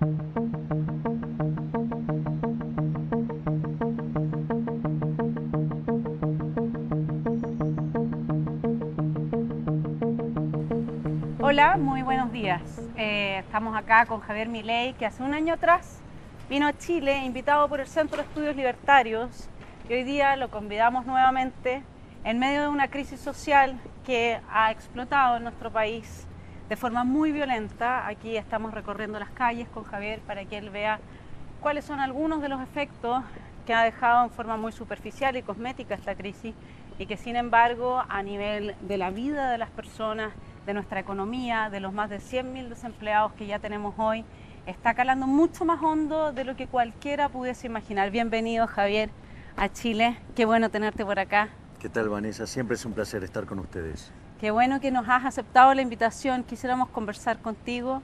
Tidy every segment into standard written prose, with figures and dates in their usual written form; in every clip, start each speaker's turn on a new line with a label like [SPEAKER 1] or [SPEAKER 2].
[SPEAKER 1] Hola, muy buenos días. Estamos acá con Javier Milei, que hace un año atrás vino a Chile invitado por el Centro de Estudios Libertarios y hoy día lo convidamos nuevamente en medio de una crisis social que ha explotado en nuestro país de forma muy violenta. Aquí estamos recorriendo las calles con Javier para que él vea cuáles son algunos de los efectos que ha dejado en forma muy superficial y cosmética esta crisis y que sin embargo a nivel de la vida de las personas, de nuestra economía, de los más de 100.000 desempleados que ya tenemos hoy, está calando mucho más hondo de lo que cualquiera pudiese imaginar. Bienvenido, Javier, a Chile. Qué bueno tenerte por acá.
[SPEAKER 2] ¿Qué tal, Vanessa? Siempre es un placer estar con ustedes.
[SPEAKER 1] Qué bueno que nos has aceptado la invitación. Quisiéramos conversar contigo,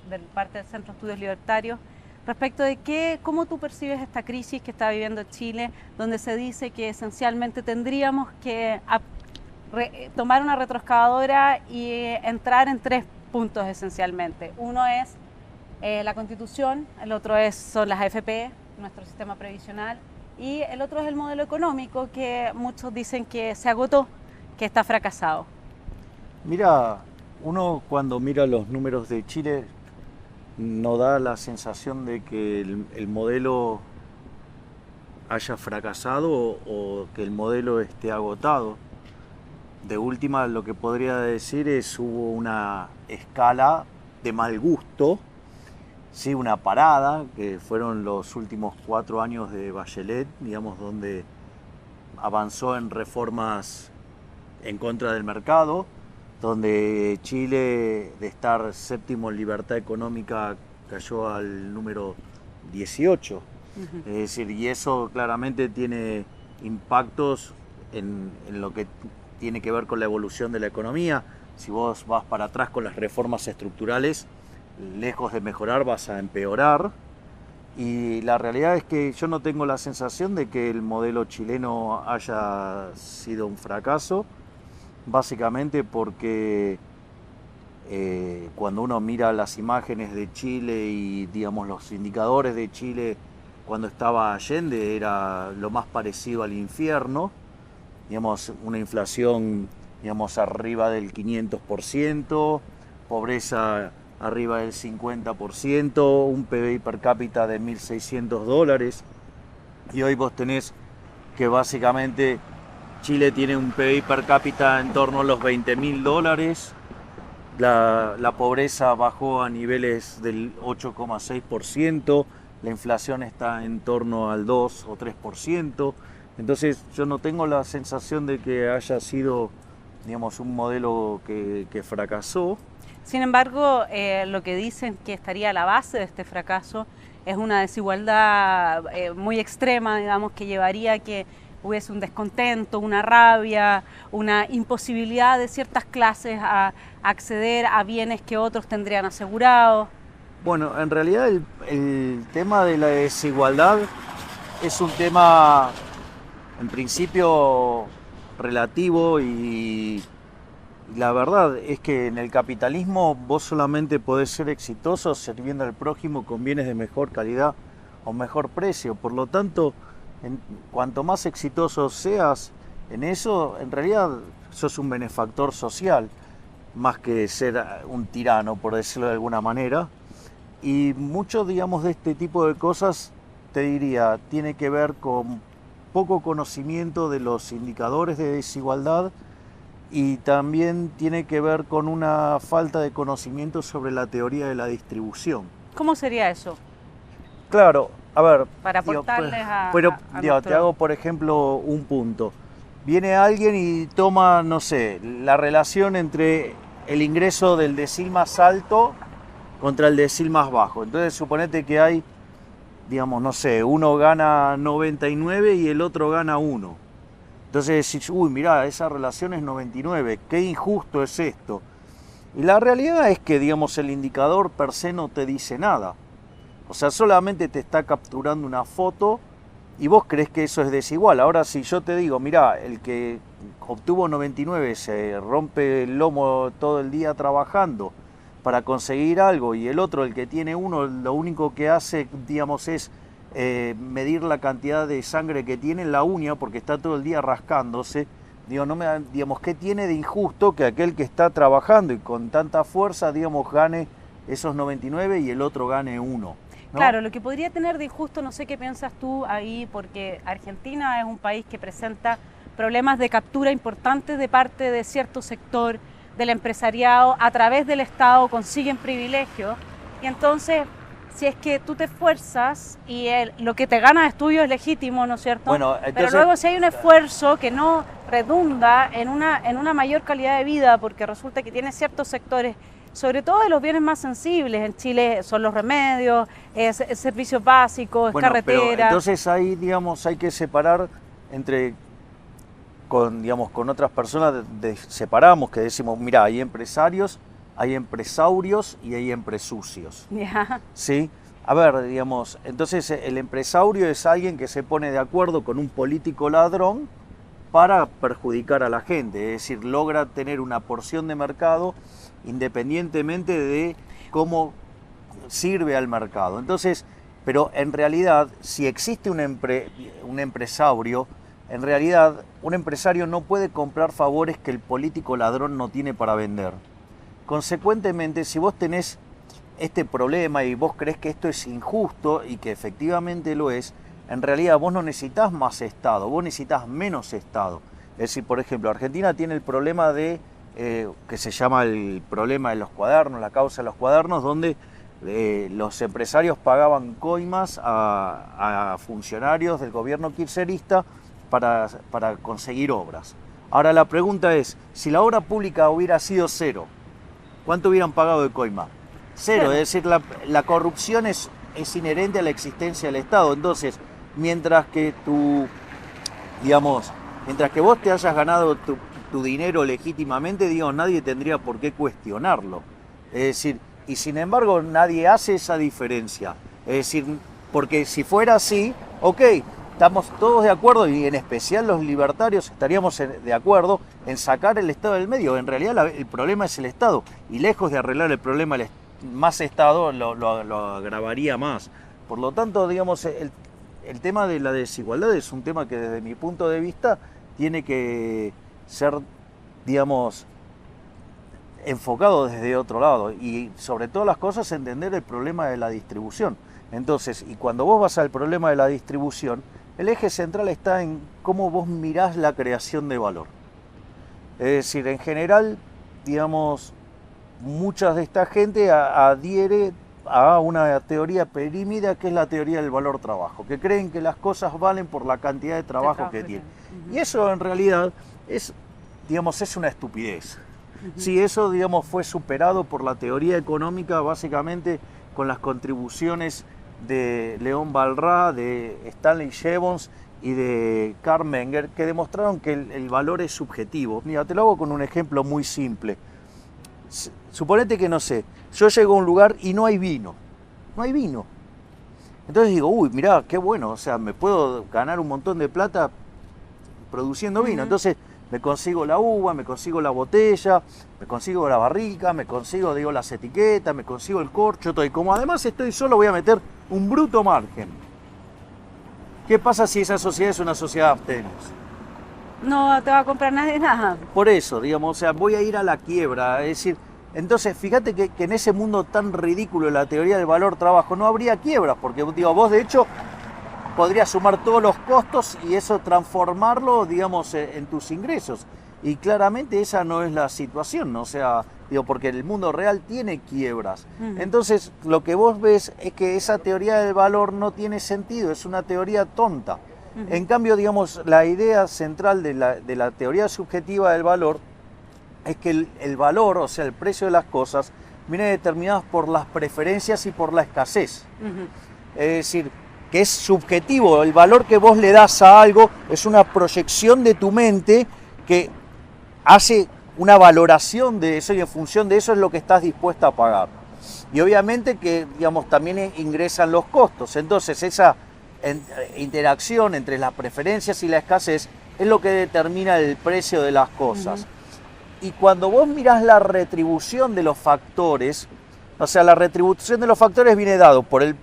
[SPEAKER 1] de parte del Centro de Estudios Libertarios, respecto de cómo tú percibes esta crisis que está viviendo Chile, donde se dice que esencialmente tendríamos que tomar una retroexcavadora y entrar en 3 puntos esencialmente. Uno es la Constitución, el otro son las AFP, nuestro sistema previsional, y el otro es el modelo económico, que muchos dicen que se agotó, que está fracasado.
[SPEAKER 2] Mira, uno cuando mira los números de Chile no da la sensación de que el modelo haya fracasado o que el modelo esté agotado. De última, lo que podría decir es hubo una escala de mal gusto, sí, una parada, que fueron los últimos 4 años de Bachelet, digamos, donde avanzó en reformas en contra del mercado, donde Chile, de estar séptimo en libertad económica, cayó al número 18. Es decir, y eso claramente tiene impactos en lo que tiene que ver con la evolución de la economía. Si vos vas para atrás con las reformas estructurales, lejos de mejorar vas a empeorar. Y la realidad es que yo no tengo la sensación de que el modelo chileno haya sido un fracaso, básicamente porque cuando uno mira las imágenes de Chile y digamos los indicadores de Chile cuando estaba Allende, era lo más parecido al infierno. Digamos, una inflación, digamos, arriba del 500%, pobreza arriba del 50%, un PBI per cápita de $1.600. Y hoy vos tenés que básicamente Chile tiene un PBI per cápita en torno a los $20.000. La pobreza bajó a niveles del 8,6%, la inflación está en torno al 2 o 3%. Entonces yo no tengo la sensación de que haya sido, digamos, un modelo que fracasó.
[SPEAKER 1] Sin embargo, lo que dicen que estaría a la base de este fracaso es una desigualdad muy extrema, digamos, que llevaría a que hubiese un descontento, una rabia, una imposibilidad de ciertas clases a acceder a bienes que otros tendrían asegurados.
[SPEAKER 2] Bueno, en realidad el tema de la desigualdad es un tema en principio relativo y la verdad es que en el capitalismo vos solamente podés ser exitoso sirviendo al prójimo con bienes de mejor calidad o mejor precio. Por lo tanto, cuanto más exitoso seas en eso, en realidad sos un benefactor social, más que ser un tirano, por decirlo de alguna manera. Y mucho, digamos, de este tipo de cosas, te diría, tiene que ver con poco conocimiento de los indicadores de desigualdad y también tiene que ver con una falta de conocimiento sobre la teoría de la distribución.
[SPEAKER 1] ¿Cómo sería eso?
[SPEAKER 2] Claro, a ver,
[SPEAKER 1] para aportarles
[SPEAKER 2] te hago por ejemplo un punto. Viene alguien y toma, no sé, la relación entre el ingreso del decil más alto contra el decil más bajo. Entonces suponete que hay, digamos, no sé, uno gana 99 y el otro gana 1. Entonces decís, uy, mirá, esa relación es 99, qué injusto es esto. Y la realidad es que, digamos, el indicador per se no te dice nada. O sea, solamente te está capturando una foto y vos crees que eso es desigual. Ahora, si yo te digo, mirá, el que obtuvo 99 se rompe el lomo todo el día trabajando para conseguir algo y el otro, el que tiene uno, lo único que hace, digamos, es medir la cantidad de sangre que tiene en la uña porque está todo el día rascándose, digo, digamos, ¿qué tiene de injusto que aquel que está trabajando y con tanta fuerza, digamos, gane esos 99 y el otro gane 1? ¿No?
[SPEAKER 1] Claro, lo que podría tener de injusto, no sé qué piensas tú ahí, porque Argentina es un país que presenta problemas de captura importantes de parte de cierto sector del empresariado, a través del Estado consiguen privilegios, y entonces, si es que tú te esfuerzas y lo que te ganas es tuyo es legítimo, ¿no es cierto?
[SPEAKER 2] Bueno, entonces,
[SPEAKER 1] pero luego si hay un esfuerzo que no redunda en una mayor calidad de vida, porque resulta que tiene ciertos sectores, sobre todo de los bienes más sensibles, en Chile son los remedios, servicios básicos,
[SPEAKER 2] bueno,
[SPEAKER 1] carreteras.
[SPEAKER 2] Pero entonces ahí, digamos, hay que separar entre, con otras personas, separamos, que decimos, mira, hay empresarios, hay empresarios y hay empresucios.
[SPEAKER 1] Yeah.
[SPEAKER 2] ¿Sí? A ver, digamos, entonces el empresario es alguien que se pone de acuerdo con un político ladrón para perjudicar a la gente, es decir, logra tener una porción de mercado independientemente de cómo sirve al mercado. Entonces, pero en realidad, si existe un empresario, en realidad un empresario no puede comprar favores que el político ladrón no tiene para vender. Consecuentemente, si vos tenés este problema y vos crees que esto es injusto y que efectivamente lo es, en realidad vos no necesitas más Estado, vos necesitas menos Estado. Es decir, por ejemplo, Argentina tiene el problema de, que se llama el problema de los cuadernos, la causa de los cuadernos, donde los empresarios pagaban coimas a funcionarios del gobierno kirchnerista para conseguir obras. Ahora la pregunta es, si la obra pública hubiera sido cero, ¿cuánto hubieran pagado de coima? Cero, es decir, la corrupción es inherente a la existencia del Estado. Entonces, mientras que vos te hayas ganado tu dinero legítimamente, nadie tendría por qué cuestionarlo. Es decir, y sin embargo nadie hace esa diferencia. Es decir, porque si fuera así, ok, estamos todos de acuerdo, y en especial los libertarios estaríamos de acuerdo en sacar el Estado del medio. En realidad el problema es el Estado, y lejos de arreglar el problema más Estado lo agravaría más. Por lo tanto, digamos, el tema de la desigualdad es un tema que desde mi punto de vista tiene que ser, digamos, enfocado desde otro lado, y sobre todas las cosas entender el problema de la distribución. Entonces, y cuando vos vas al problema de la distribución, el eje central está en cómo vos mirás la creación de valor. Es decir, en general, digamos, mucha de esta gente adhiere a una teoría perímida, que es la teoría del valor trabajo, que creen que las cosas valen por la cantidad de trabajo que tienen. Y eso en realidad es una estupidez. Sí, eso, fue superado por la teoría económica, básicamente con las contribuciones de León Balrá, de Stanley Jevons y de Karl Menger, que demostraron que el valor es subjetivo. Mira, te lo hago con un ejemplo muy simple. Suponete que, no sé, yo llego a un lugar y no hay vino. No hay vino. Entonces digo, uy, mirá, qué bueno, o sea, me puedo ganar un montón de plata produciendo vino. Entonces me consigo la uva, me consigo la botella, me consigo la barrica, me consigo, las etiquetas, me consigo el corcho, todo. Y como además estoy solo, voy a meter un bruto margen. ¿Qué pasa si esa sociedad es una sociedad de abstenios?
[SPEAKER 1] No te va a comprar nadie nada.
[SPEAKER 2] Por eso, o sea, voy a ir a la quiebra. Es decir, entonces fíjate que en ese mundo tan ridículo de la teoría del valor trabajo no habría quiebras, porque vos de hecho podrías sumar todos los costos y eso transformarlo, en tus ingresos. Y claramente esa no es la situación, ¿no? O sea, porque el mundo real tiene quiebras. Entonces, lo que vos ves es que esa teoría del valor no tiene sentido, es una teoría tonta. En cambio, la idea central de la teoría subjetiva del valor es que el valor, o sea, el precio de las cosas, viene determinado por las preferencias y por la escasez. Es decir, que es subjetivo, el valor que vos le das a algo es una proyección de tu mente que hace una valoración de eso, y en función de eso es lo que estás dispuesta a pagar. Y obviamente que, también ingresan los costos. Entonces esa interacción entre las preferencias y la escasez es lo que determina el precio de las cosas. Y cuando vos mirás la retribución de los factores, O sea, la retribución de los factores viene dado por el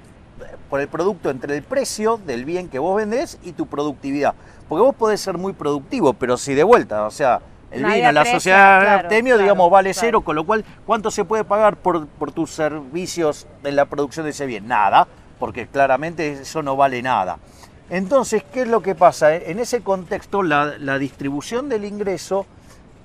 [SPEAKER 2] producto entre el precio del bien que vos vendés y tu productividad. Porque vos podés ser muy productivo, pero si de vuelta, o sea, el vino, la sociedad de Artemio, digamos, vale cero, con lo cual, ¿cuánto se puede pagar por tus servicios en la producción de ese bien? Nada, porque claramente eso no vale nada. Entonces, ¿qué es lo que pasa? En ese contexto, la distribución del ingreso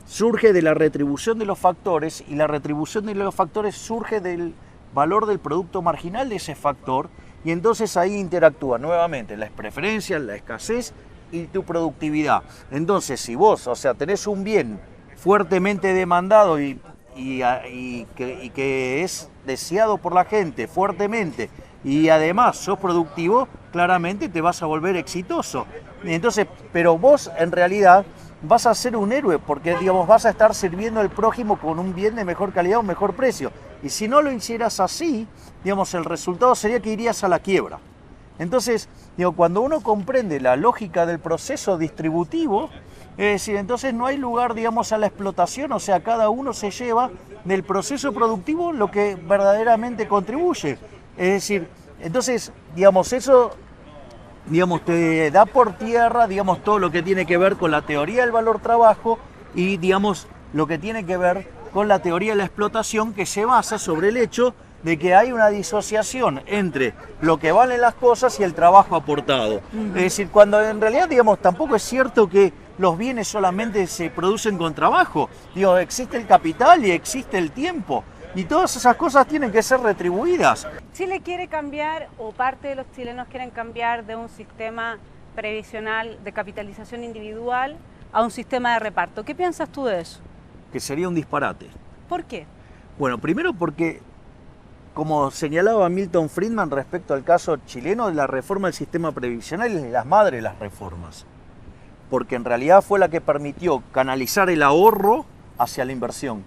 [SPEAKER 2] surge de la retribución de los factores, y la retribución de los factores surge del valor del producto marginal de ese factor, y entonces ahí interactúa nuevamente las preferencias, la escasez y tu productividad. Entonces, si vos, o sea, tenés un bien fuertemente demandado y que es deseado por la gente fuertemente, y además sos productivo, claramente te vas a volver exitoso. Entonces, pero vos en realidad vas a ser un héroe, porque digamos, vas a estar sirviendo al prójimo con un bien de mejor calidad, un mejor precio. Y si no lo hicieras así, digamos, el resultado sería que irías a la quiebra. Entonces, digo, cuando uno comprende la lógica del proceso distributivo, es decir, entonces no hay lugar, digamos, a la explotación, o sea, cada uno se lleva del proceso productivo lo que verdaderamente contribuye. Es decir, entonces, digamos, eso, digamos, te da por tierra, digamos, todo lo que tiene que ver con la teoría del valor trabajo y, digamos, lo que tiene que ver con la teoría de la explotación, que se basa sobre el hecho de que hay una disociación entre lo que valen las cosas y el trabajo aportado. Es decir, cuando en realidad, digamos, tampoco es cierto que los bienes solamente se producen con trabajo. Digo, existe el capital y existe el tiempo. Y todas esas cosas tienen que ser retribuidas.
[SPEAKER 1] Chile quiere cambiar, o parte de los chilenos quieren cambiar, de un sistema previsional de capitalización individual a un sistema de reparto. ¿Qué piensas tú de eso?
[SPEAKER 2] Que sería un disparate.
[SPEAKER 1] ¿Por qué?
[SPEAKER 2] Bueno, primero porque, como señalaba Milton Friedman respecto al caso chileno, la reforma del sistema previsional es la madre de las reformas. Porque en realidad fue la que permitió canalizar el ahorro hacia la inversión.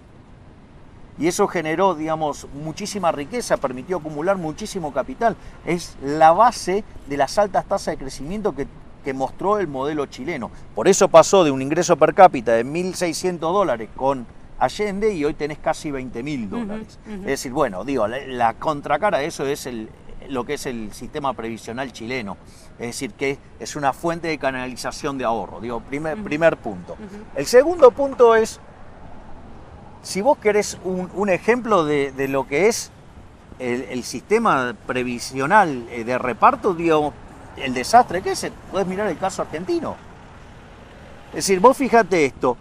[SPEAKER 2] Y eso generó, digamos, muchísima riqueza, permitió acumular muchísimo capital. Es la base de las altas tasas de crecimiento que mostró el modelo chileno. Por eso pasó de un ingreso per cápita de $1.600 con Allende y hoy tenés casi $20.000. Es decir, bueno, digo, la contracara de eso es lo que es el sistema previsional chileno. Es decir, que es una fuente de canalización de ahorro. Digo, primer punto. El segundo punto es, si vos querés un ejemplo de lo que es el sistema previsional de reparto, digamos, el desastre que es, podés mirar el caso argentino. Es decir, vos fíjate esto.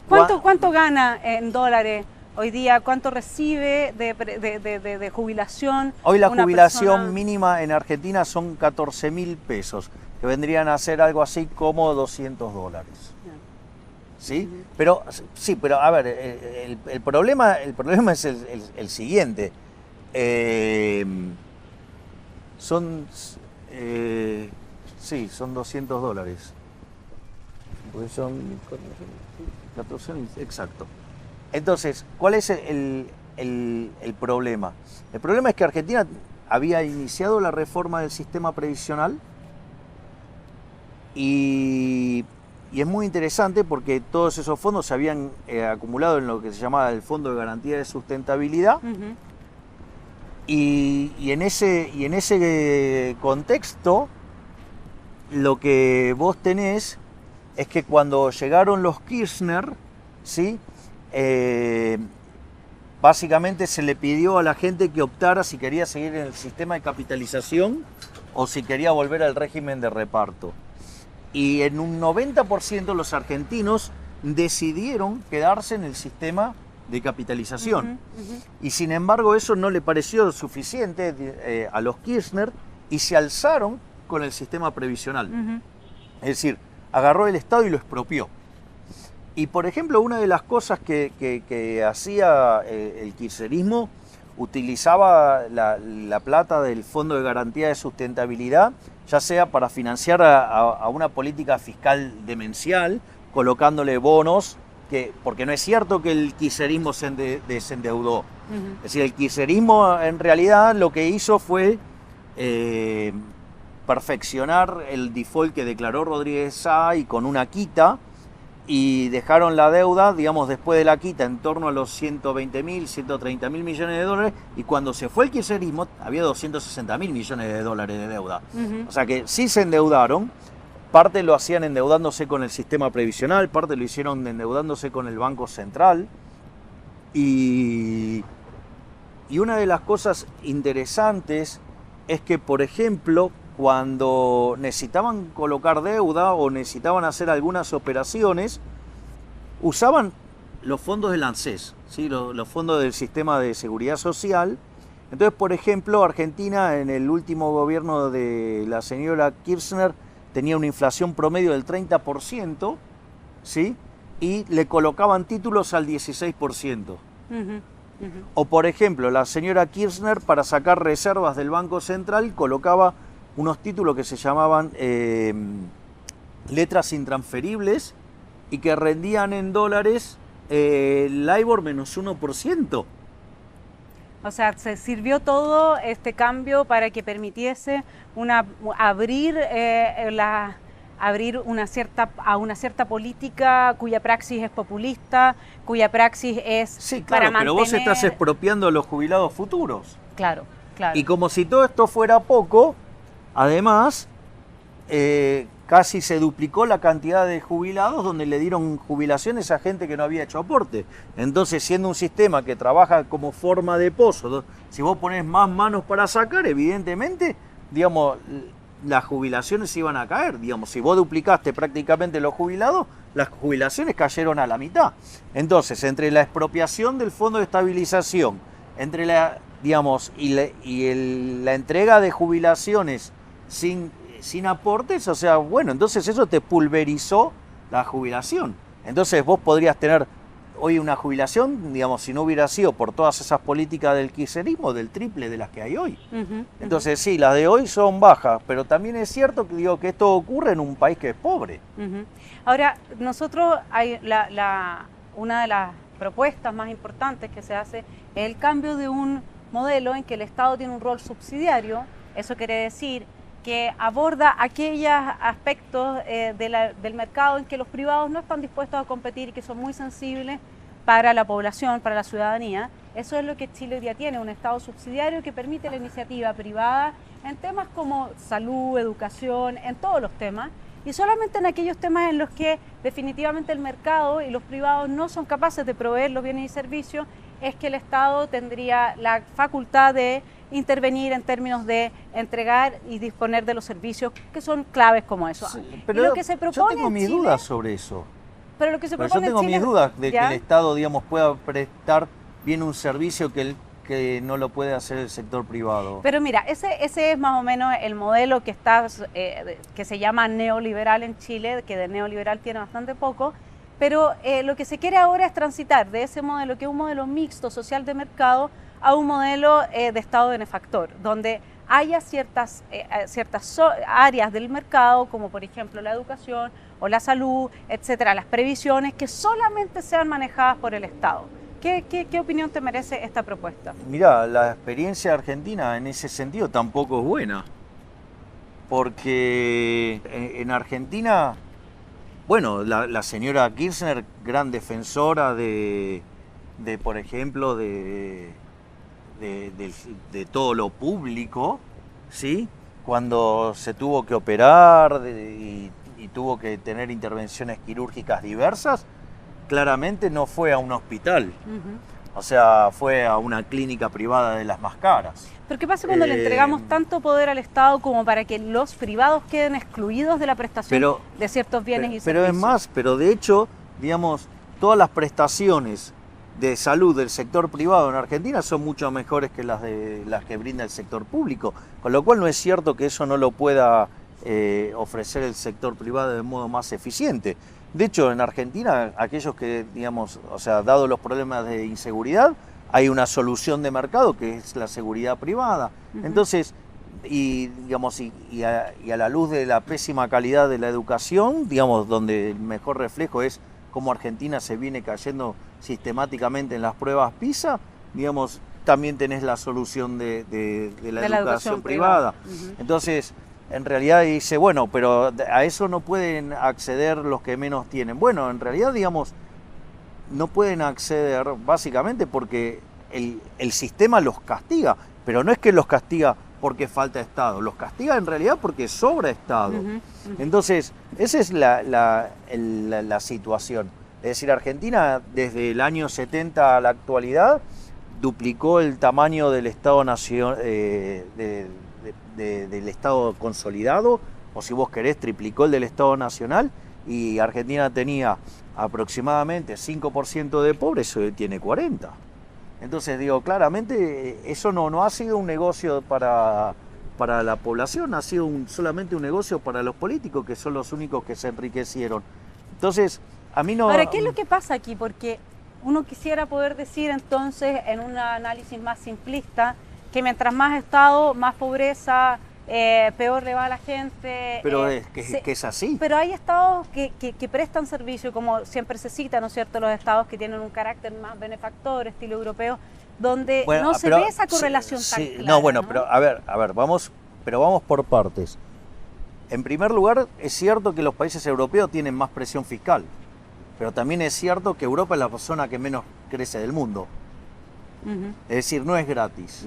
[SPEAKER 1] ¿Cuánto gana en dólares hoy día? ¿Cuánto recibe de jubilación?
[SPEAKER 2] Hoy la jubilación mínima en Argentina son 14.000 pesos, que vendrían a ser algo así como $200. ¿Sí? Pero a ver, el problema es el siguiente. Son $200. Pues son 14.000, exacto. Entonces, ¿cuál es el problema? El problema es que Argentina había iniciado la reforma del sistema previsional y es muy interesante porque todos esos fondos se habían acumulado en lo que se llamaba el Fondo de Garantía de Sustentabilidad. Y en ese contexto, lo que vos tenés es que cuando llegaron los Kirchner, ¿sí? Básicamente se le pidió a la gente que optara si quería seguir en el sistema de capitalización o si quería volver al régimen de reparto. Y en un 90% los argentinos decidieron quedarse en el sistema de capitalización. Y sin embargo eso no le pareció suficiente a los Kirchner y se alzaron con el sistema previsional. Es decir, agarró el Estado y lo expropió. Y por ejemplo, una de las cosas que hacía el kirchnerismo, utilizaba la plata del Fondo de Garantía de Sustentabilidad, ya sea para financiar a una política fiscal demencial, colocándole bonos, porque no es cierto que el kirchnerismo se desendeudó. Es decir, el kirchnerismo en realidad lo que hizo fue perfeccionar el default que declaró Rodríguez Sá y con una quita, y dejaron la deuda, digamos, después de la quita en torno a los 120.000, 130.000 millones de dólares, y cuando se fue el kirchnerismo había 260.000 millones de dólares de deuda. O sea que sí se endeudaron, parte lo hacían endeudándose con el sistema previsional, parte lo hicieron endeudándose con el Banco Central, y una de las cosas interesantes es que, por ejemplo, cuando necesitaban colocar deuda o necesitaban hacer algunas operaciones, usaban los fondos del ANSES, ¿sí? Los fondos del Sistema de Seguridad Social. Entonces, por ejemplo, Argentina en el último gobierno de la señora Kirchner tenía una inflación promedio del 30%, ¿sí? Y le colocaban títulos al 16%. O, por ejemplo, la señora Kirchner, para sacar reservas del Banco Central, colocaba unos títulos que se llamaban letras intransferibles y que rendían en dólares LIBOR menos 1%.
[SPEAKER 1] O sea, se sirvió todo este cambio para que permitiese abrir a una cierta política cuya praxis es populista, cuya praxis es
[SPEAKER 2] sí, claro,
[SPEAKER 1] para mantener...
[SPEAKER 2] pero vos estás expropiando a los jubilados futuros.
[SPEAKER 1] Claro, claro.
[SPEAKER 2] Y como si todo esto fuera poco, además, casi se duplicó la cantidad de jubilados donde le dieron jubilaciones a gente que no había hecho aporte. Entonces, siendo un sistema que trabaja como forma de pozo, si vos ponés más manos para sacar, evidentemente, digamos, las jubilaciones iban a caer. Digamos, si vos duplicaste prácticamente los jubilados, las jubilaciones cayeron a la mitad. Entonces, entre la expropiación del Fondo de Estabilización, entre la entrega de jubilaciones sin aportes, o sea, bueno, entonces eso te pulverizó la jubilación. Entonces vos podrías tener hoy una jubilación, digamos, si no hubiera sido por todas esas políticas del kirchnerismo, del triple de las que hay hoy. Entonces sí, las de hoy son bajas, pero también es cierto que digo que esto ocurre en un país que es pobre.
[SPEAKER 1] Ahora, nosotros una de las propuestas más importantes que se hace es el cambio de un modelo en que el Estado tiene un rol subsidiario. Eso quiere decir que aborda aquellos aspectos del mercado en que los privados no están dispuestos a competir y que son muy sensibles para la población, para la ciudadanía. Eso es lo que Chile hoy día tiene, un Estado subsidiario que permite la iniciativa privada en temas como salud, educación, en todos los temas, y solamente en aquellos temas en los que definitivamente el mercado y los privados no son capaces de proveer los bienes y servicios, es que el Estado tendría la facultad de intervenir en términos de entregar y disponer de los servicios que son claves como eso.
[SPEAKER 2] Sí, pero
[SPEAKER 1] lo que se propone
[SPEAKER 2] yo tengo mis dudas sobre eso.
[SPEAKER 1] Pero lo que se
[SPEAKER 2] pero
[SPEAKER 1] propone
[SPEAKER 2] yo tengo
[SPEAKER 1] en Chile,
[SPEAKER 2] mis dudas de
[SPEAKER 1] ¿ya?
[SPEAKER 2] que el Estado, digamos, pueda prestar bien un servicio que no lo puede hacer el sector privado.
[SPEAKER 1] Pero mira, ese es más o menos el modelo que se llama neoliberal en Chile, que de neoliberal tiene bastante poco, pero lo que se quiere ahora es transitar de ese modelo, que es un modelo mixto, social de mercado, a un modelo de Estado benefactor, donde haya ciertas áreas del mercado, como por ejemplo la educación o la salud, etcétera, las previsiones, que solamente sean manejadas por el Estado. ¿Qué opinión te merece esta propuesta?
[SPEAKER 2] Mira, la experiencia argentina en ese sentido tampoco es buena, porque en Argentina, bueno, la señora Kirchner, gran defensora de por ejemplo, de todo lo público, ¿sí? Cuando se tuvo que operar y tuvo que tener intervenciones quirúrgicas diversas, claramente no fue a un hospital, o sea, fue a una clínica privada de las más caras.
[SPEAKER 1] ¿Pero qué pasa cuando le entregamos tanto poder al Estado como para que los privados queden excluidos de la prestación de ciertos bienes y servicios?
[SPEAKER 2] Pero es más, pero de hecho, digamos, todas las prestaciones de salud del sector privado en Argentina son mucho mejores que las que brinda el sector público, con lo cual no es cierto que eso no lo pueda ofrecer el sector privado de modo más eficiente. De hecho, en Argentina, aquellos que, digamos, o sea, dado los problemas de inseguridad, hay una solución de mercado que es la seguridad privada. Entonces, digamos, y a la luz de la pésima calidad de la educación, digamos, donde el mejor reflejo es cómo Argentina se viene cayendo sistemáticamente en las pruebas PISA, digamos, también tenés la solución de la educación privada. Entonces, en realidad dice, bueno, pero a eso no pueden acceder los que menos tienen. Bueno, en realidad, digamos, no pueden acceder básicamente porque el sistema los castiga, pero no es que los castiga porque falta Estado, los castiga en realidad porque sobra Estado. Entonces, esa es la situación. Es decir, Argentina desde el año 70 a la actualidad duplicó el tamaño del Estado del Estado consolidado, o si vos querés, triplicó el del Estado nacional, y Argentina tenía aproximadamente 5% de pobres, hoy tiene 40%. Entonces, digo, claramente eso no ha sido un negocio para la población, ha sido solamente un negocio para los políticos, que son los únicos que se enriquecieron. Entonces, a mí no...
[SPEAKER 1] Ahora, ¿qué es lo que pasa aquí? Porque uno quisiera poder decir entonces, en un análisis más simplista, que mientras más Estado, más pobreza, peor le va a la gente.
[SPEAKER 2] Pero es que es así.
[SPEAKER 1] Pero hay estados que prestan servicio, como siempre se cita, ¿no es cierto?, los estados que tienen un carácter más benefactor, estilo europeo, donde no se ve esa correlación tan clara.
[SPEAKER 2] No, bueno, ¿no? Pero a ver, vamos por partes. En primer lugar, es cierto que los países europeos tienen más presión fiscal, pero también es cierto que Europa es la zona que menos crece del mundo. Es decir, no es gratis.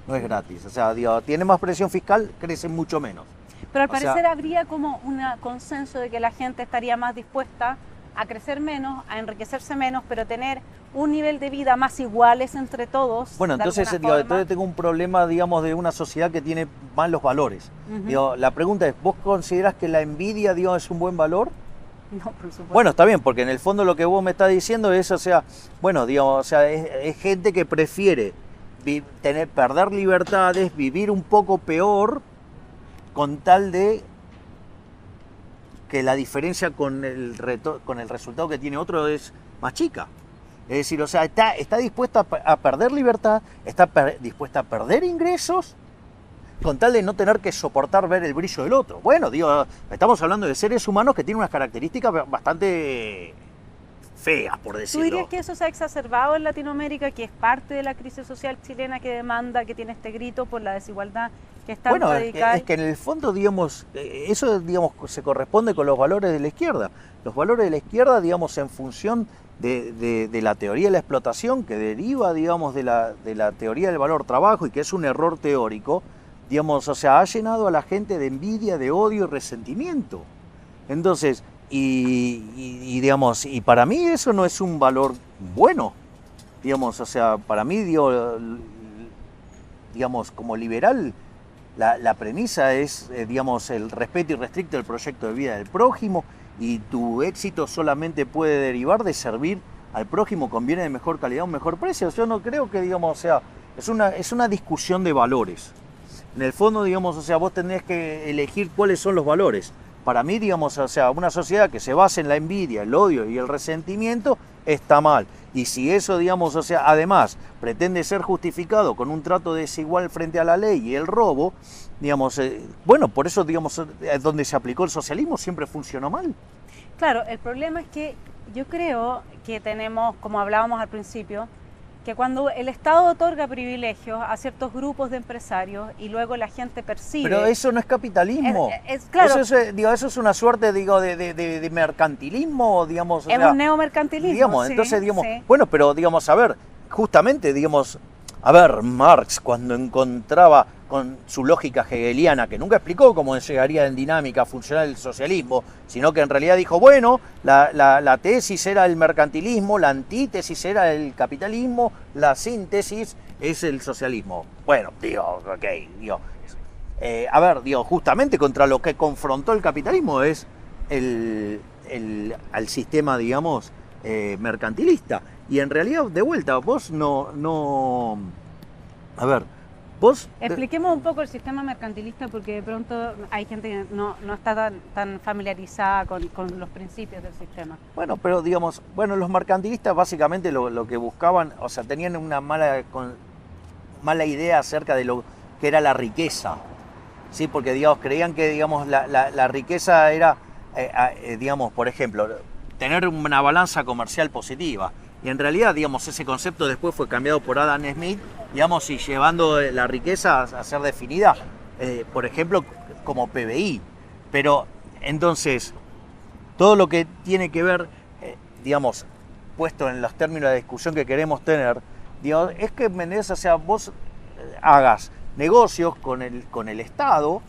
[SPEAKER 2] No es gratis. O sea, digo, tiene más presión fiscal, crece mucho menos.
[SPEAKER 1] Pero al parecer habría como un consenso de que la gente estaría más dispuesta a crecer menos, a enriquecerse menos, pero tener un nivel de vida más iguales entre todos.
[SPEAKER 2] Bueno, entonces tengo un problema, digamos, de una sociedad que tiene malos valores. Digo, la pregunta es, ¿vos considerás que la envidia, digamos, es un buen valor?
[SPEAKER 1] No, por supuesto.
[SPEAKER 2] Bueno, está bien, porque en el fondo lo que vos me estás diciendo es, o sea, bueno, digamos, o sea, es gente que prefiere perder libertades, vivir un poco peor, con tal de que la diferencia con el resultado que tiene otro es más chica. Es decir, o sea, está dispuesta a perder libertad, está dispuesta a perder ingresos, con tal de no tener que soportar ver el brillo del otro. Bueno, digo, estamos hablando de seres humanos que tienen unas características bastante feas, por decirlo.
[SPEAKER 1] ¿Tú dirías que eso se ha exacerbado en Latinoamérica, que es parte de la crisis social chilena que demanda, que tiene este grito por la desigualdad que es tan radical?
[SPEAKER 2] Es que en el fondo, digamos, eso, digamos, se corresponde con los valores de la izquierda. Los valores de la izquierda, digamos, en función de la teoría de la explotación, que deriva, digamos, de la teoría del valor trabajo, y que es un error teórico, digamos, o sea, ha llenado a la gente de envidia, de odio y resentimiento. Entonces, digamos, y para mí eso no es un valor bueno, digamos, o sea, para mí, digamos, como liberal, la premisa es, digamos, el respeto irrestricto del proyecto de vida del prójimo, y tu éxito solamente puede derivar de servir al prójimo con bienes de mejor calidad, un mejor precio. Yo no creo que, digamos, o sea, es una discusión de valores. En el fondo, digamos, o sea, vos tenés que elegir cuáles son los valores. Para mí, digamos, o sea, una sociedad que se basa en la envidia, el odio y el resentimiento está mal. Y si eso, digamos, o sea, además pretende ser justificado con un trato desigual frente a la ley y el robo, digamos, bueno, por eso, digamos, donde se aplicó el socialismo siempre funcionó mal.
[SPEAKER 1] Claro, el problema es que yo creo que tenemos, como hablábamos al principio, que cuando el Estado otorga privilegios a ciertos grupos de empresarios y luego la gente percibe...
[SPEAKER 2] Pero eso no es capitalismo.
[SPEAKER 1] Claro,
[SPEAKER 2] eso es una suerte, digo, de mercantilismo, digamos.
[SPEAKER 1] Es un neomercantilismo.
[SPEAKER 2] Digamos,
[SPEAKER 1] sí,
[SPEAKER 2] entonces, digamos,
[SPEAKER 1] sí.
[SPEAKER 2] Bueno, pero, digamos, a ver, justamente, digamos, a ver, Marx, cuando encontraba con su lógica hegeliana, que nunca explicó cómo llegaría en dinámica funcional el socialismo, sino que en realidad dijo, bueno, la tesis era el mercantilismo, la antítesis era el capitalismo, la síntesis es el socialismo. Bueno, digo, ok, digo, a ver, digo, justamente contra lo que confrontó el capitalismo es al sistema, digamos, mercantilista. Y en realidad, de vuelta, vos no... A ver, vos...
[SPEAKER 1] Expliquemos un poco el sistema mercantilista, porque de pronto hay gente que no está tan familiarizada con los principios del sistema.
[SPEAKER 2] Bueno, pero digamos, los mercantilistas básicamente lo que buscaban, o sea, tenían una mala idea acerca de lo que era la riqueza, ¿sí? Porque, digamos, creían que, digamos, la riqueza era, digamos, por ejemplo, tener una balanza comercial positiva. Y en realidad, digamos, ese concepto después fue cambiado por Adam Smith, digamos, y llevando la riqueza a ser definida, por ejemplo, como PBI. Pero entonces, todo lo que tiene que ver, digamos, puesto en los términos de discusión que queremos tener, digamos, es que, o sea, vos hagas negocios con el Estado,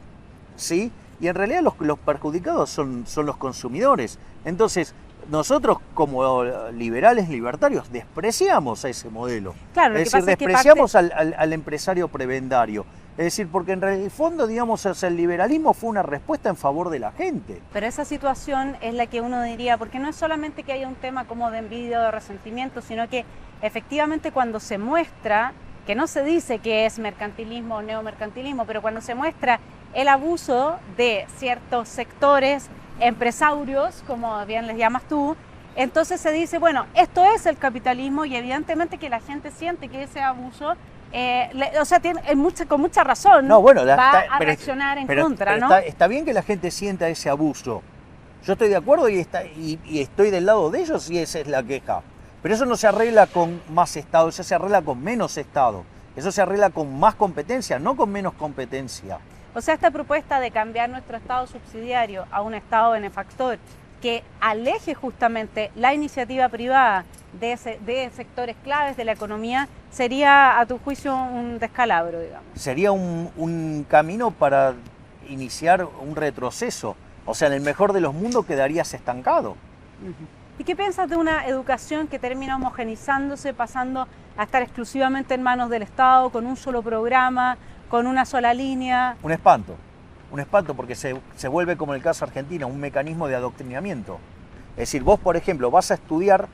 [SPEAKER 2] ¿sí? Y en realidad los perjudicados son los consumidores. Entonces, nosotros como liberales, libertarios, despreciamos a ese modelo.
[SPEAKER 1] Claro,
[SPEAKER 2] es decir, despreciamos al empresario prebendario. Es decir, porque en el fondo, digamos, o sea, el liberalismo fue una respuesta en favor de la gente.
[SPEAKER 1] Pero esa situación es la que uno diría, porque no es solamente que haya un tema como de envidia o de resentimiento, sino que efectivamente cuando se muestra, que no se dice que es mercantilismo o neomercantilismo, pero cuando se muestra el abuso de ciertos sectores empresarios, como bien les llamas tú, entonces se dice, bueno, esto es el capitalismo y evidentemente que la gente siente que ese abuso, o sea, con mucha razón,
[SPEAKER 2] no, bueno,
[SPEAKER 1] va a reaccionar en contra,
[SPEAKER 2] pero
[SPEAKER 1] ¿no?
[SPEAKER 2] Está bien que la gente sienta ese abuso. Yo estoy de acuerdo y estoy del lado de ellos y esa es la queja. Pero eso no se arregla con más Estado, eso se arregla con menos Estado. Eso se arregla con más competencia, no con menos competencia.
[SPEAKER 1] O sea, esta propuesta de cambiar nuestro Estado subsidiario a un Estado benefactor que aleje justamente la iniciativa privada de sectores claves de la economía sería, a tu juicio, un descalabro, digamos.
[SPEAKER 2] Sería un camino para iniciar un retroceso. O sea, en el mejor de los mundos quedarías estancado.
[SPEAKER 1] ¿Y qué piensas de una educación que termina homogenizándose, pasando a estar exclusivamente en manos del Estado, con un solo programa, con una sola línea?
[SPEAKER 2] Un espanto porque se vuelve, como en el caso argentino, un mecanismo de adoctrinamiento. Es decir, vos, por ejemplo, vas a estudiar,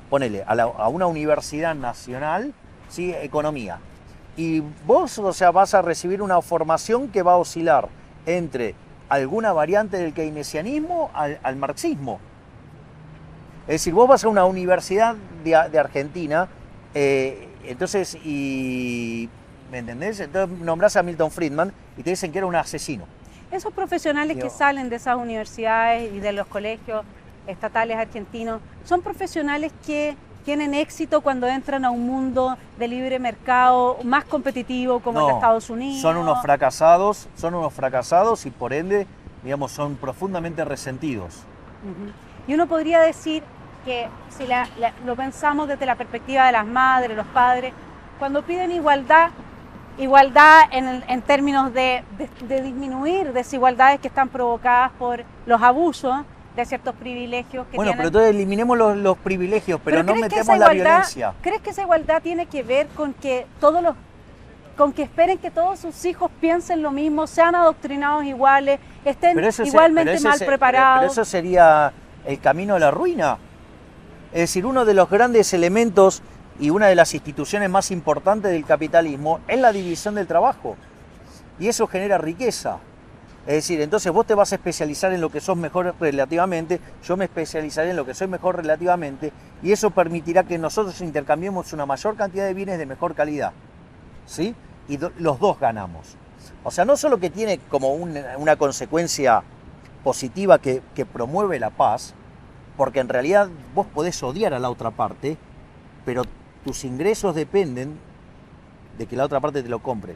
[SPEAKER 2] ponele, a una universidad nacional, ¿sí? Economía. Y vos, o sea, vas a recibir una formación que va a oscilar entre alguna variante del keynesianismo al marxismo. Es decir, vos vas a una universidad de Argentina, entonces, ¿me entendés? Entonces nombrás a Milton Friedman y te dicen que era un asesino.
[SPEAKER 1] Esos profesionales que salen de esas universidades y de los colegios estatales argentinos, ¿son profesionales que tienen éxito cuando entran a un mundo de libre mercado más competitivo como el de Estados Unidos?
[SPEAKER 2] Son unos fracasados y por ende, digamos, son profundamente resentidos.
[SPEAKER 1] Y uno podría decir que si lo pensamos desde la perspectiva de las madres, los padres, cuando piden igualdad en términos de disminuir desigualdades que están provocadas por los abusos de ciertos privilegios que tienen.
[SPEAKER 2] Pero entonces eliminemos los privilegios, pero no metemos la violencia.
[SPEAKER 1] ¿Crees que esa igualdad tiene que ver con que esperen que todos sus hijos piensen lo mismo, sean adoctrinados iguales, estén igualmente mal preparados?
[SPEAKER 2] Pero eso sería el camino a la ruina. Es decir, uno de los grandes elementos y una de las instituciones más importantes del capitalismo es la división del trabajo. Y eso genera riqueza. Es decir, entonces vos te vas a especializar en lo que sos mejor relativamente, yo me especializaré en lo que soy mejor relativamente, y eso permitirá que nosotros intercambiemos una mayor cantidad de bienes de mejor calidad. ¿Sí? Y los dos ganamos. O sea, no solo que tiene como una consecuencia positiva que promueve la paz, porque en realidad vos podés odiar a la otra parte, pero tus ingresos dependen de que la otra parte te lo compre.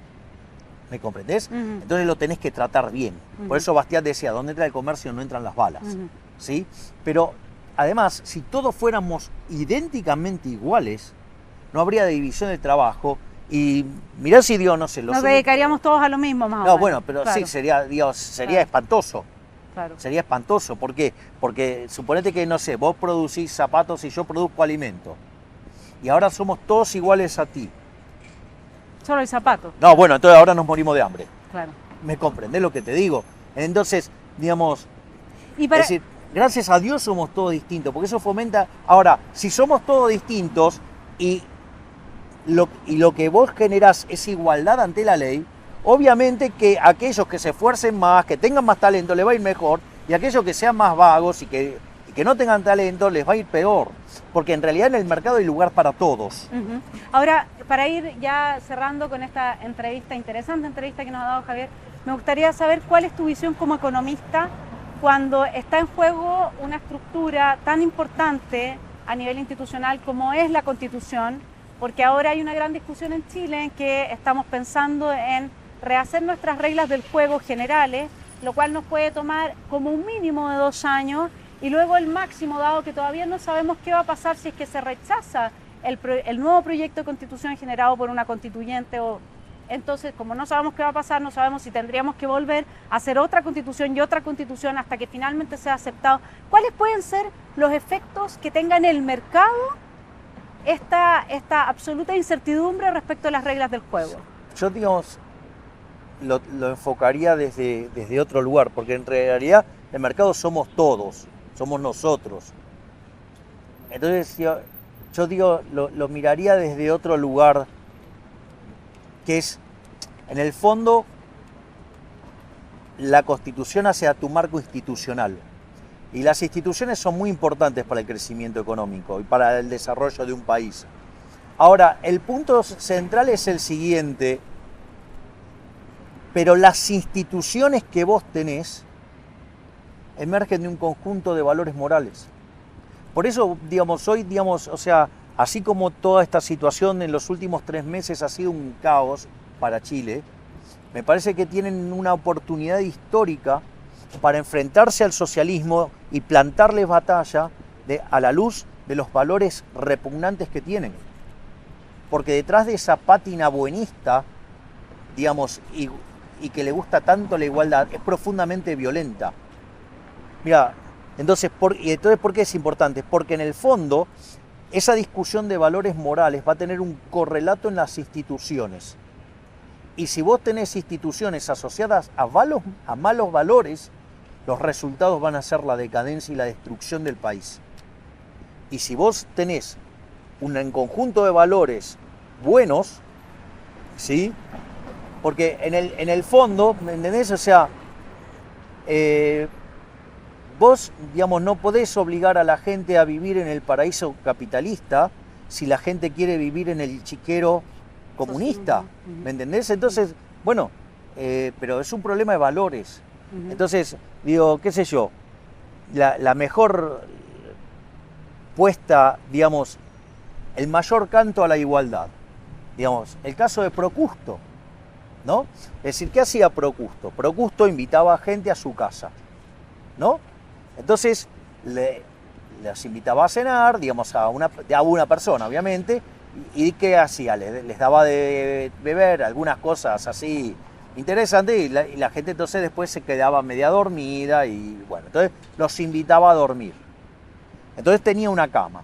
[SPEAKER 2] ¿Me comprendés? Entonces lo tenés que tratar bien. Por eso Bastiat decía, donde entra el comercio no entran las balas. ¿Sí? Pero además, si todos fuéramos idénticamente iguales, no habría división del trabajo. Y mirá si Dios, no sé...
[SPEAKER 1] Nos dedicaríamos todos a lo mismo, más o menos.
[SPEAKER 2] No, bueno, pero claro. Sí, sería espantoso.
[SPEAKER 1] Claro.
[SPEAKER 2] Sería espantoso. ¿Por qué? Porque suponete que, no sé, vos producís zapatos y yo produzco alimento. Y ahora somos todos iguales a ti.
[SPEAKER 1] Solo el zapato.
[SPEAKER 2] No, bueno, entonces ahora nos morimos de hambre.
[SPEAKER 1] Claro.
[SPEAKER 2] ¿Me comprendés lo que te digo? Entonces, digamos, es decir, gracias a Dios somos todos distintos, porque eso fomenta... Ahora, si somos todos distintos y lo que vos generás es igualdad ante la ley, obviamente que aquellos que se esfuercen más, que tengan más talento, les va a ir mejor, y aquellos que sean más vagos y que no tengan talento, les va a ir peor. Porque en realidad en el mercado hay lugar para todos.
[SPEAKER 1] Ahora, para ir ya cerrando con esta interesante entrevista que nos ha dado Javier, me gustaría saber cuál es tu visión como economista cuando está en juego una estructura tan importante a nivel institucional como es la Constitución, porque ahora hay una gran discusión en Chile en que estamos pensando en rehacer nuestras reglas del juego generales, lo cual nos puede tomar como un mínimo de 2 años y luego el máximo, dado que todavía no sabemos qué va a pasar si es que se rechaza el nuevo proyecto de constitución generado por una constituyente. Entonces, como no sabemos qué va a pasar, no sabemos si tendríamos que volver a hacer otra constitución y otra constitución hasta que finalmente sea aceptado. ¿Cuáles pueden ser los efectos que tenga en el mercado esta absoluta incertidumbre respecto a las reglas del juego?
[SPEAKER 2] Yo, digamos, lo enfocaría desde otro lugar, porque en realidad el mercado somos todos, somos nosotros. Entonces yo digo, lo miraría desde otro lugar, que es, en el fondo, la Constitución hacia tu marco institucional. Y las instituciones son muy importantes para el crecimiento económico y para el desarrollo de un país. Ahora, el punto central es el siguiente: pero las instituciones que vos tenés emergen de un conjunto de valores morales. Por eso, digamos, hoy, digamos, o sea, así como toda esta situación en los últimos 3 meses ha sido un caos para Chile, me parece que tienen una oportunidad histórica para enfrentarse al socialismo y plantarles batalla a la luz de los valores repugnantes que tienen. Porque detrás de esa pátina buenista, digamos, y que le gusta tanto la igualdad, es profundamente violenta. Mira, entonces, ¿por qué es importante? Porque en el fondo, esa discusión de valores morales va a tener un correlato en las instituciones. Y si vos tenés instituciones asociadas a malos valores, los resultados van a ser la decadencia y la destrucción del país. Y si vos tenés un conjunto de valores buenos, ¿sí? Porque en el fondo, ¿me entendés? O sea, vos, digamos, no podés obligar a la gente a vivir en el paraíso capitalista si la gente quiere vivir en el chiquero comunista, ¿me entendés? Entonces, bueno, pero es un problema de valores. Entonces, digo, qué sé yo, la mejor puesta, digamos, el mayor canto a la igualdad, digamos, el caso de Procusto, ¿no? Es decir, ¿qué hacía Procusto? Procusto invitaba a gente a su casa, ¿no? Entonces, les invitaba a cenar, digamos, a una persona, obviamente, y ¿qué hacía? Les daba de beber algunas cosas así interesantes y la gente entonces después se quedaba media dormida y bueno, entonces los invitaba a dormir. Entonces tenía una cama.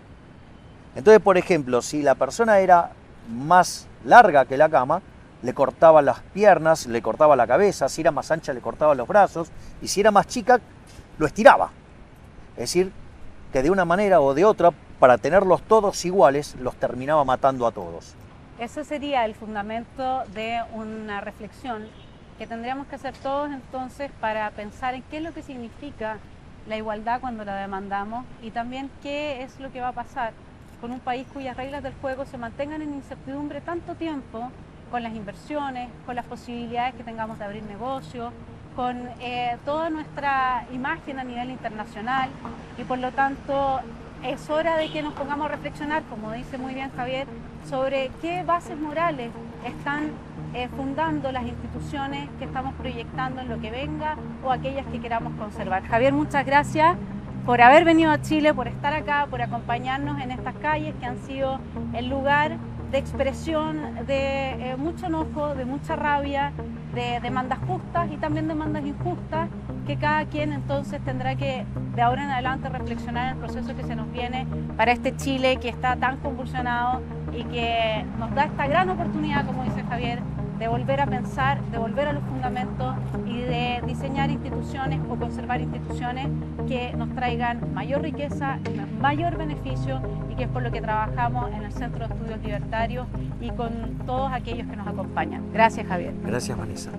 [SPEAKER 2] Entonces, por ejemplo, si la persona era más larga que la cama, le cortaba las piernas, le cortaba la cabeza, si era más ancha le cortaba los brazos y si era más chica lo estiraba. Es decir, que de una manera o de otra, para tenerlos todos iguales, los terminaba matando a todos.
[SPEAKER 1] Ese sería el fundamento de una reflexión que tendríamos que hacer todos entonces para pensar en qué es lo que significa la igualdad cuando la demandamos y también qué es lo que va a pasar con un país cuyas reglas del juego se mantengan en incertidumbre tanto tiempo, con las inversiones, con las posibilidades que tengamos de abrir negocios, con toda nuestra imagen a nivel internacional y por lo tanto es hora de que nos pongamos a reflexionar, como dice muy bien Javier, sobre qué bases morales están fundando las instituciones que estamos proyectando en lo que venga o aquellas que queramos conservar. Javier, muchas gracias por haber venido a Chile, por estar acá, por acompañarnos en estas calles que han sido el lugar de expresión de mucho enojo, de mucha rabia, de demandas justas y también demandas injustas que cada quien entonces tendrá que de ahora en adelante reflexionar en el proceso que se nos viene para este Chile que está tan convulsionado y que nos da esta gran oportunidad, como dice Javier, de volver a pensar, de volver a los fundamentos y de diseñar instituciones o conservar instituciones que nos traigan mayor riqueza, mayor beneficio y que es por lo que trabajamos en el Centro de Estudios Libertarios y con todos aquellos que nos acompañan. Gracias, Javier.
[SPEAKER 2] Gracias, Vanessa.